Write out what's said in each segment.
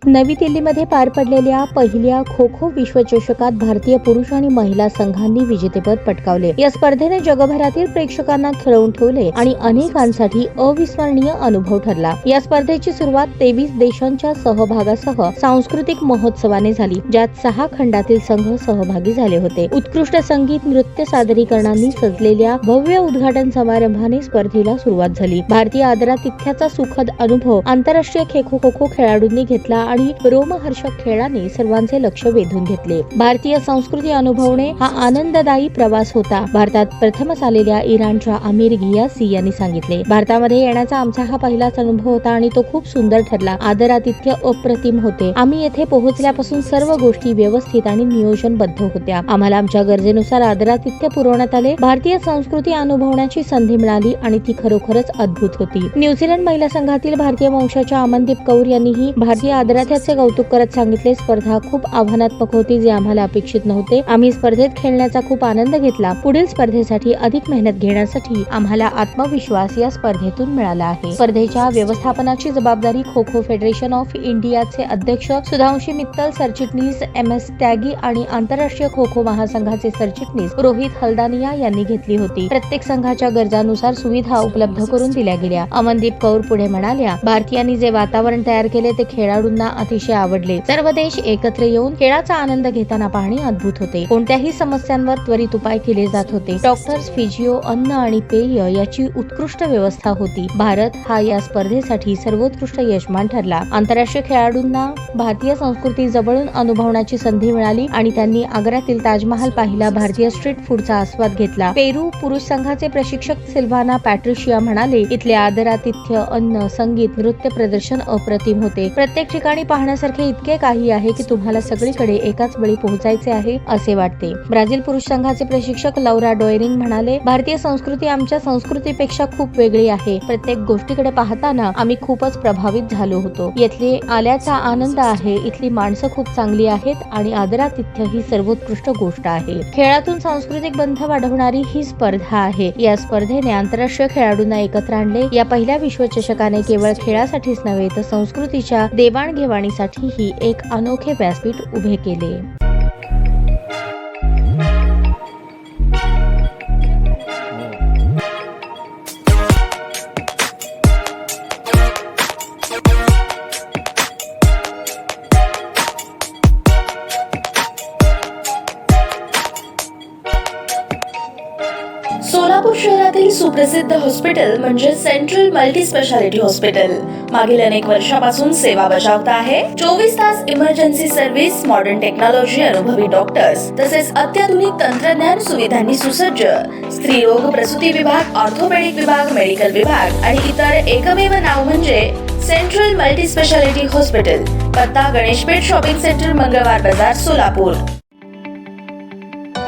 नवी दिल्लीमध्ये पार पडलेल्या पहिल्या खो खो विश्वचषकात भारतीय पुरुष आणि महिला संघांनी विजेतेपद पटकावले। या स्पर्धेने जगभरातील प्रेक्षकांना खिळवून ठेवले आणि अनेकांसाठी अविस्मरणीय अनुभव ठरला। या स्पर्धेची सुरुवात 23 देशांच्या सहभागासह सांस्कृतिक महोत्सवाने झाली, ज्यात 6 खंडातील संघ सहभागी झाले होते। उत्कृष्ट संगीत नृत्य सादरीकरणांनी सजलेल्या भव्य उद्घाटन समारंभाने स्पर्धेला सुरुवात झाली। भारतीय आदरातिथ्याचा सुखद अनुभव आंतरराष्ट्रीय खो खो खेळाडूंनी घेतला आणि रोमहर्षक खेळाने सर्वांचे लक्ष वेधून घेतले। भारतीय संस्कृती अनुभवणे हा आनंददायी प्रवास होता, भारतात प्रथमच आलेल्या इराणच्या आमिर घियासी यांनी सांगितले। भारतामध्ये येण्याचा आमचा हा पहिलाच अनुभव होता आणि तो खूप सुंदर ठरला। आदरातिथ्य अप्रतिम होते। आम्ही येथे पोहोचल्यापासून सर्व गोष्टी व्यवस्थित आणि नियोजनबद्ध होत्या। आम्हाला आमच्या गरजेनुसार आदरातिथ्य पुरवण्यात आले। भारतीय संस्कृती अनुभवण्याची संधी मिळाली आणि ती खरोखरच अद्भुत होती। न्यूझीलंड महिला संघातील भारतीय वंशाच्या अमनदीप कौर यांनीही भारतीय आदरातिथ्याचे कौतुक करत सांगितले, स्पर्धा खूप आव्हानात्मक होती, जे आम्हाला अपेक्षित नव्हते। आम्ही स्पर्धेत खेळण्याचा खूप आनंद घेतला। पुढील स्पर्धेसाठी अधिक मेहनत घेण्यासाठी आम्हाला आत्मविश्वास या स्पर्धेतून मिळाला आहे। स्पर्धेच्या व्यवस्थापनाची जबाबदारी खो खो फेडरेशन ऑफ इंडियाचे अध्यक्ष सुधांशी मित्तल, सरचिटणीस MS त्यागी आणि आंतरराष्ट्रीय खो खो महासंघाचे सरचिटणीस रोहित हल्दानिया यांनी घेतली होती। प्रत्येक संघाच्या गरजानुसार सुविधा उपलब्ध करून दिल्या गेल्या। अमनदीप कौर पुढे म्हणाल्या, भारतीयांनी जे वातावरण तयार केले ते खेळाडूंना अतिशय आवडले। सर्व देश एकत्र येऊन खेळाचा आनंद घेताना पाहणे अद्भुत होते। कोणत्याही समस्यांवर त्वरित उपाय केले जात होते। डॉक्टर्स, फिजिओ, अन्न आणि पेय याची उत्कृष्ट व्यवस्था होती। भारत हा या स्पर्धेसाठी सर्वोत्कृष्ट यजमान ठरला। आंतरराष्ट्रीय खेळाडूंना भारतीय संस्कृती जवळून अनुभवण्याची संधी मिळाली आणि त्यांनी आग्र्यातील ताजमहाल पाहिला, भारतीय स्ट्रीट फूडचा आस्वाद घेतला। पेरू पुरुष संघाचे प्रशिक्षक सिल्वाना पॅट्रिशिया म्हणाले, इथले आदरातिथ्य, अन्न, संगीत, नृत्य प्रदर्शन अप्रतिम होते। प्रत्येक ठिकाणी पाहण्यासारखे इतके काही आहे की तुम्हाला सगळीकडे एकाच वेळी पोहोचायचे आहे असे वाटते। ब्राझील पुरुष संघाचे प्रशिक्षक लौरा डोयरिंग म्हणाले, भारतीय संस्कृती आमच्या संस्कृतीपेक्षा खूप वेगळी आहे। प्रत्येक गोष्टीकडे पाहताना आम्ही खूपच प्रभावित झालो होतो। येथले आल्याचा आनंद आहे। इथली माणसं खूप चांगली आहेत आणि आदरातिथ्य ही सर्वोत्कृष्ट गोष्ट आहे। खेळातून सांस्कृतिक बंध वाढवणारी ही स्पर्धा आहे। या स्पर्धेने आंतरराष्ट्रीय खेळाडूंना एकत्र आणले। या पहिल्या विश्वचषकाने केवळ खेळासाठीच नव्हे तर संस्कृतीच्या देवाणघेवाणीसाठीही एक अनोखे व्यासपीठ उभे केले। सोलापूर शहरातील सुप्रसिद्ध हॉस्पिटल म्हणजे सेंट्रल मल्टी स्पेशालिटी हॉस्पिटल मागील अनेक वर्षापासून सेवा बजावत आहे। 24 तास इमर्जन्सी सर्व्हिस, मॉडर्न टेक्नॉलॉजी, अनुभवी डॉक्टर्स तसेच अत्याधुनिक तंत्रज्ञान सुविधांनी सुसज्ज स्त्रीरोग प्रसूती विभाग, ऑर्थोपेडिक विभाग, मेडिकल विभाग आणि इतर एकमेव नाव म्हणजे सेंट्रल मल्टी स्पेशालिटी हॉस्पिटल। पत्ता गणेशपेठ शॉपिंग सेंटर, मंगळवार बाजार, सोलापूर।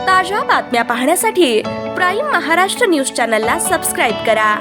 ताज्या बातम्या पाहण्यासाठी प्राईम महाराष्ट्र न्यूज चॅनलला सबस्क्राईब करा।